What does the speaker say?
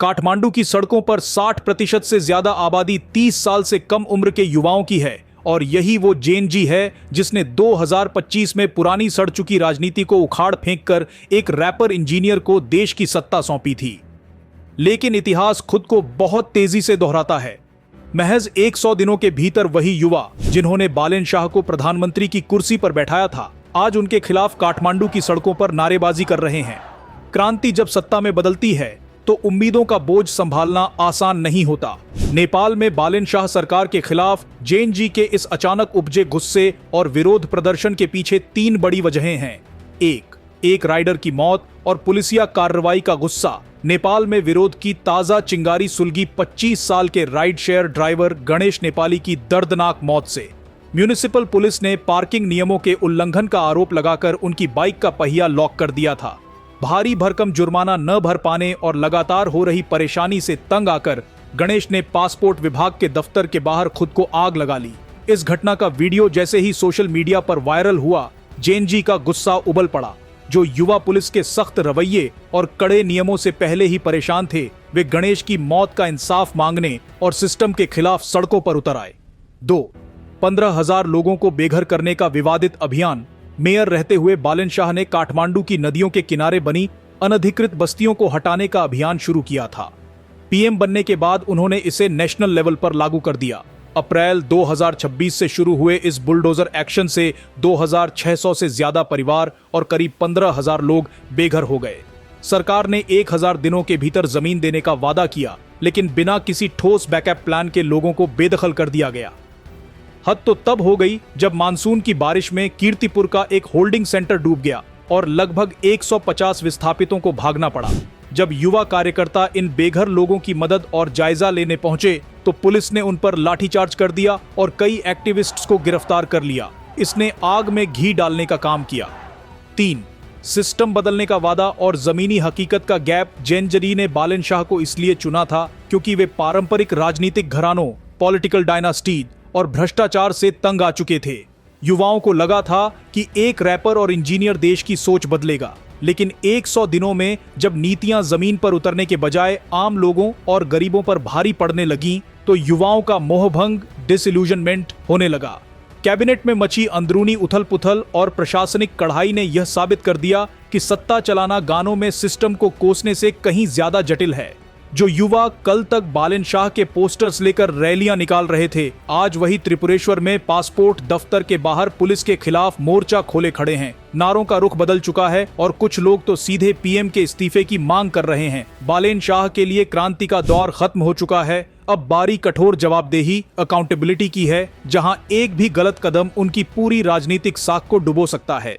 काठमांडू की सड़कों पर 60% से ज्यादा आबादी 30 साल से कम उम्र के युवाओं की है और यही वो जेएनजी है जिसने 2025 में पुरानी सड़ चुकी राजनीति को उखाड़ फेंककर एक रैपर इंजीनियर को देश की सत्ता सौंपी थी। लेकिन इतिहास खुद को बहुत तेजी से दोहराता है। महज 100 दिनों के भीतर वही युवा जिन्होंने बालेन शाह को प्रधानमंत्री की कुर्सी पर बैठाया था, आज उनके खिलाफ काठमांडू की सड़कों पर नारेबाजी कर रहे हैं। क्रांति जब सत्ता में बदलती है तो उम्मीदों का बोझ संभालना आसान नहीं होता। नेपाल में बालेन शाह सरकार के खिलाफ जेएनजी के इस अचानक उपजे गुस्से और विरोध प्रदर्शन के पीछे 3 बड़ी वजहें हैं। एक राइडर की मौत और पुलिसिया कार्रवाई का गुस्सा। नेपाल में विरोध की ताजा चिंगारी सुलगी 25 साल के ride share driver Ganesh Nepali की दर्दनाक मौत से। म्युनिसिपल पुलिस ने पार्किंग नियमों के उल्लंघन का आरोप लगाकर उनकी बाइक का पहिया लॉक कर दिया था। भारी भरकम जुर्माना न भर पाने और लगातार हो रही परेशानी से तंग आकर गणेश ने पासपोर्ट विभाग के दफ्तर के बाहर खुद को आग लगा ली। इस घटना का वीडियो जैसे ही सोशल मीडिया पर वायरल हुआ, जेएनजी का गुस्सा उबल पड़ा। जो युवा पुलिस के सख्त रवैये और कड़े नियमों से पहले ही परेशान थे, वे गणेश की मौत का इंसाफ मांगने और सिस्टम के खिलाफ सड़कों पर उतर आए। 15,000 लोगों को बेघर करने का विवादित अभियान। मेयर रहते हुए बालेन शाह ने काठमांडू की नदियों के किनारे बनी अनधिकृत बस्तियों को हटाने का अभियान शुरू किया था। पीएम बनने के बाद उन्होंने इसे नेशनल लेवल पर लागू कर दिया। अप्रैल 2026 से शुरू हुए इस बुलडोजर एक्शन से 2,600 से ज्यादा परिवार और करीब 15,000 लोग बेघर हो गए। सरकार ने 1,000 दिनों के भीतर जमीन देने का वादा किया, लेकिन बिना किसी ठोस बैकअप प्लान के लोगों को बेदखल कर दिया गया। हद तो तब हो गई जब मानसून की बारिश में कीर्तिपुर का एक होल्डिंग सेंटर डूब गया और लगभग 150 विस्थापितों को भागना पड़ा। जब युवा कार्यकर्ता इन बेघर लोगों की मदद और जायजा लेने पहुंचे तो पुलिस ने उन पर लाठीचार्ज कर दिया और कई एक्टिविस्ट्स को गिरफ्तार कर लिया। इसने आग में घी डालने का काम किया। 3. सिस्टम बदलने का वादा और जमीनी हकीकत का गैप। जेएनजी ने बालेन शाह को इसलिए चुना था क्योंकि वे पारंपरिक राजनीतिक घरानों, पॉलिटिकल डायनास्टी और भ्रष्टाचार से तंग आ चुके थे। युवाओं को लगा था कि एक रैपर और इंजीनियर देश की सोच बदलेगा, लेकिन 100 दिनों में जब नीतियां जमीन पर उतरने के बजाय आम लोगों और गरीबों पर भारी पड़ने लगीं, तो युवाओं का मोहभंग, डिसइल्यूजनमेंट होने लगा। कैबिनेट में मची अंदरूनी उथल-पुथल और प्रशासनिक कढ़ाई ने यह साबित कर दिया कि सत्ता चलाना गानों में सिस्टम को कोसने से कहीं ज्यादा जटिल है। जो युवा कल तक बालेन शाह के पोस्टर्स लेकर रैलियां निकाल रहे थे, आज वही त्रिपुरेश्वर में पासपोर्ट दफ्तर के बाहर पुलिस के खिलाफ मोर्चा खोले खड़े हैं। नारों का रुख बदल चुका है और कुछ लोग तो सीधे पीएम के इस्तीफे की मांग कर रहे हैं। बालेन शाह के लिए क्रांति का दौर खत्म हो चुका है। अब बारी कठोर जवाबदेही, अकाउंटेबिलिटी की है, जहां एक भी गलत कदम उनकी पूरी राजनीतिक साख को डुबो सकता है।